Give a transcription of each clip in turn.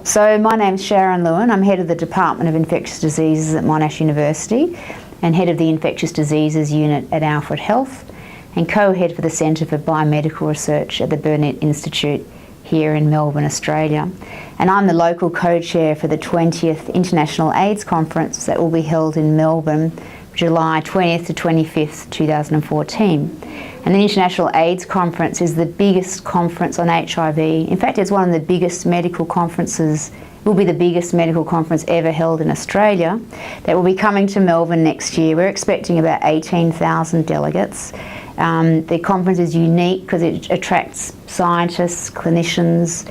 So my name's Sharon Lewin. I'm head of the Department of Infectious Diseases at Monash University and head of the Infectious Diseases Unit at Alfred Health and co-head for the Centre for Biomedical Research at the Burnet Institute here in Melbourne, Australia. And I'm the local co-chair for the 20th International AIDS Conference that will be held in Melbourne, July 20th to 25th, 2014. And the International AIDS Conference is the biggest conference on HIV. In fact, it's one of the biggest medical conferences, will be the biggest medical conference ever held in Australia, that will be coming to Melbourne next year. We're expecting about 18,000 delegates. The conference is unique because it attracts scientists, clinicians,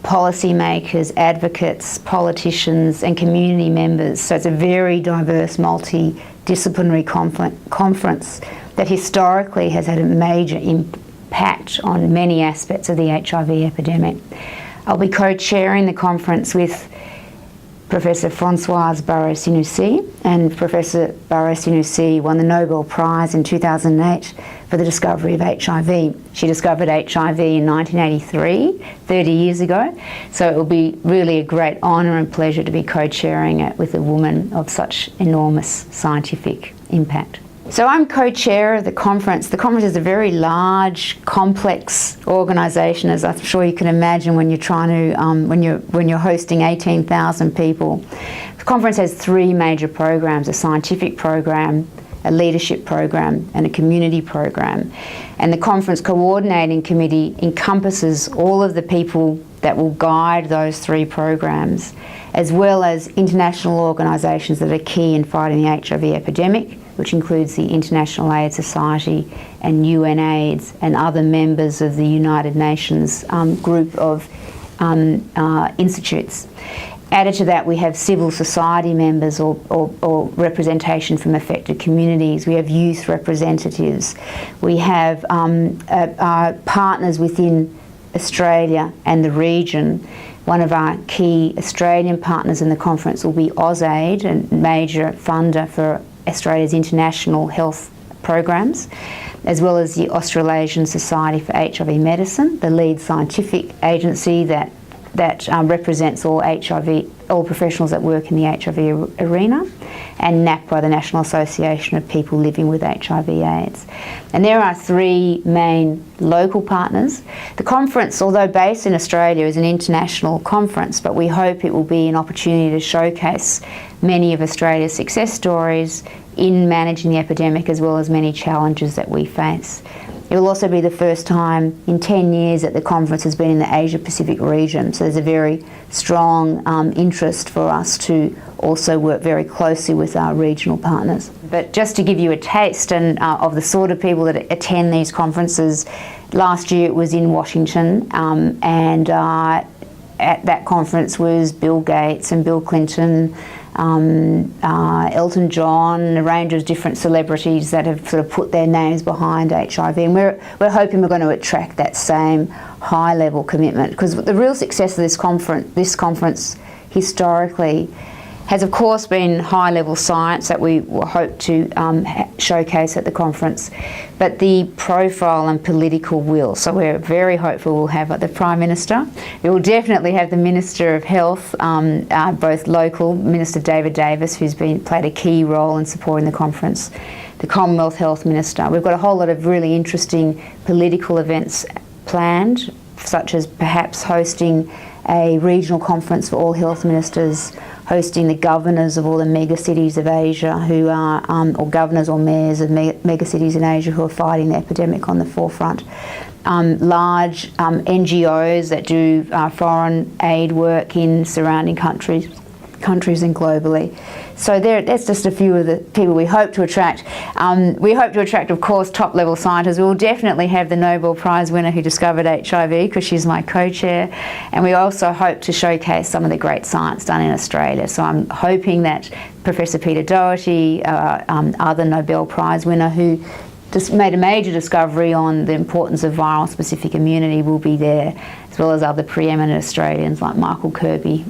policymakers, advocates, politicians and community members. So it's a very diverse, multidisciplinary conference that historically has had a major impact on many aspects of the HIV epidemic. I'll be co-chairing the conference with Professor Françoise Barré-Sinoussi, and Professor Barré-Sinoussi won the Nobel Prize in 2008 for the discovery of HIV. She discovered HIV in 1983, 30 years ago, so it will be really a great honour and pleasure to be co-chairing it with a woman of such enormous scientific impact. So I'm co-chair of the conference. The conference is a very large, complex organisation, as I'm sure you can imagine when you're trying to, when you're hosting 18,000 people. The conference has three major programs: a scientific program, a leadership program, and a community program. And the conference coordinating committee encompasses all of the people that will guide those three programs, as well as international organisations that are key in fighting the HIV epidemic, which includes the International AIDS Society and UNAIDS and other members of the United Nations group of institutes. Added to that, we have civil society members or representation from affected communities. We have youth representatives. We have partners within Australia and the region. One of our key Australian partners in the conference will be AusAid, a major funder for Australia's international health programs, as well as the Australasian Society for HIV Medicine, the lead scientific agency that represents all professionals that work in the HIV arena, and NAPWA, the National Association of People Living with HIV/AIDS. And there are three main local partners. The conference, although based in Australia, is an international conference, but we hope it will be an opportunity to showcase many of Australia's success stories in managing the epidemic, as well as many challenges that we face. It will also be the first time in 10 years that the conference has been in the Asia-Pacific region, so there's a very strong interest for us to also work very closely with our regional partners. But just to give you a taste of the sort of people that attend these conferences, last year it was in Washington, and at that conference was Bill Gates and Bill Clinton, Elton John, a range of different celebrities that have sort of put their names behind HIV, and we're hoping we're going to attract that same high level commitment, because the real success of this conference historically has of course been high level science that we will hope to showcase at the conference, but the profile and political will. So we're very hopeful we'll have the Prime Minister. We will definitely have the Minister of Health, both local, Minister David Davis, who's played a key role in supporting the conference, the Commonwealth Health Minister. We've got a whole lot of really interesting political events planned, such as perhaps hosting a regional conference for all health ministers, hosting the governors of all the megacities of Asia who are, or governors or mayors of megacities in Asia who are fighting the epidemic on the forefront. Large NGOs that do foreign aid work in surrounding countries and globally. So that's just a few of the people we hope to attract. We hope to attract, of course, top-level scientists. We will definitely have the Nobel Prize winner who discovered HIV, because she's my co-chair, and we also hope to showcase some of the great science done in Australia. So I'm hoping that Professor Peter Doherty, other Nobel Prize winner who just made a major discovery on the importance of viral-specific immunity, will be there, as well as other preeminent Australians like Michael Kirby,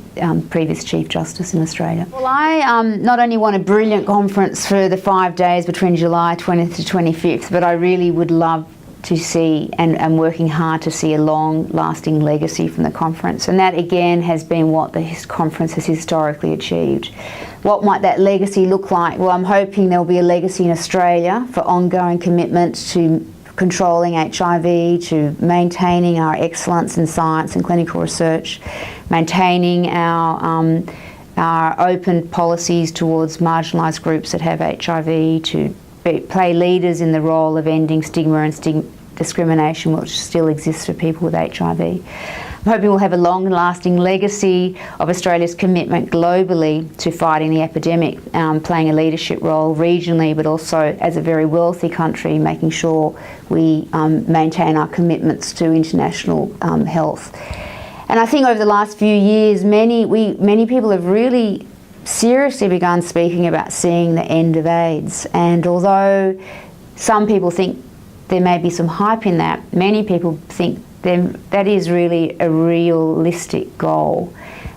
previous Chief Justice in Australia. Well, I not only want a brilliant conference for the 5 days between July 20th to 25th, but I really would love to see and working hard to see a long-lasting legacy from the conference. And that again has been what the conference has historically achieved. What might that legacy look like? Well, I'm hoping there'll be a legacy in Australia for ongoing commitments to controlling HIV, to maintaining our excellence in science and clinical research, maintaining our open policies towards marginalised groups that have HIV, to play leaders in the role of ending stigma and discrimination which still exists for people with HIV. I'm hoping we'll have a long-lasting legacy of Australia's commitment globally to fighting the epidemic, playing a leadership role regionally, but also as a very wealthy country, making sure we maintain our commitments to international health. And I think over the last few years, many people have really seriously begun speaking about seeing the end of AIDS. And although some people think there may be some hype in that, many people think that is really a realistic goal.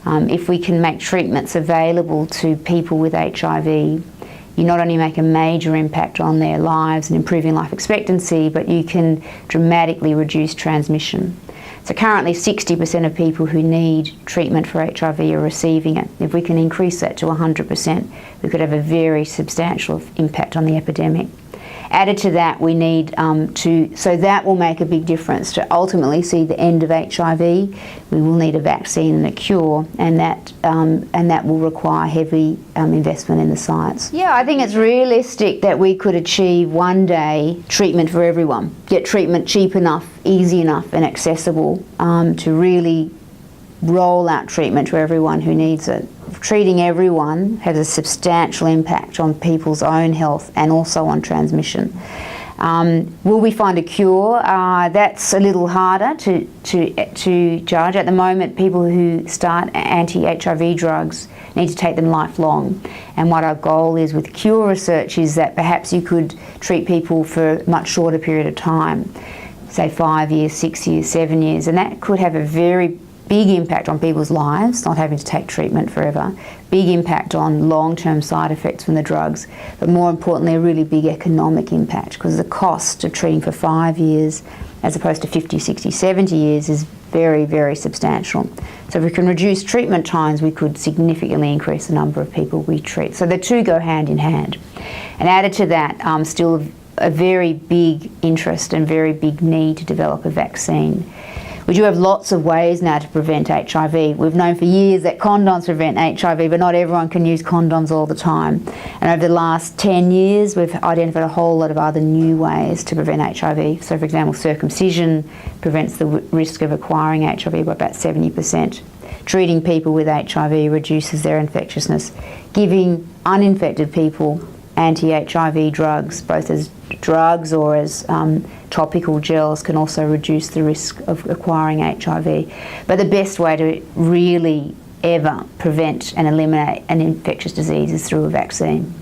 If we can make treatments available to people with HIV, you not only make a major impact on their lives and improving life expectancy, but you can dramatically reduce transmission. So currently 60% of people who need treatment for HIV are receiving it. If we can increase that to 100%, we could have a very substantial impact on the epidemic. Added to that, we need so that will make a big difference to ultimately see the end of HIV. We will need a vaccine and a cure, and that will require heavy investment in the science. Yeah, I think it's realistic that we could achieve one day treatment for everyone, get treatment cheap enough, easy enough and accessible to really roll out treatment to everyone who needs it. Treating everyone has a substantial impact on people's own health and also on transmission. Will we find a cure? That's a little harder to judge. At the moment, people who start anti-HIV drugs need to take them lifelong. And what our goal is with cure research is that perhaps you could treat people for a much shorter period of time, say 5 years, 6 years, 7 years, and that could have a very big impact on people's lives, not having to take treatment forever, big impact on long-term side effects from the drugs, but more importantly a really big economic impact, because the cost of treating for 5 years as opposed to 50, 60, 70 years is very, very substantial. So if we can reduce treatment times, we could significantly increase the number of people we treat. So the two go hand in hand. And added to that, still a very big interest and very big need to develop a vaccine. We do have lots of ways now to prevent HIV. We've known for years that condoms prevent HIV, but not everyone can use condoms all the time. And over the last 10 years, we've identified a whole lot of other new ways to prevent HIV. So for example, circumcision prevents the risk of acquiring HIV by about 70%. Treating people with HIV reduces their infectiousness. Giving uninfected people anti-HIV drugs, both as drugs or as topical gels, can also reduce the risk of acquiring HIV. But the best way to really ever prevent and eliminate an infectious disease is through a vaccine.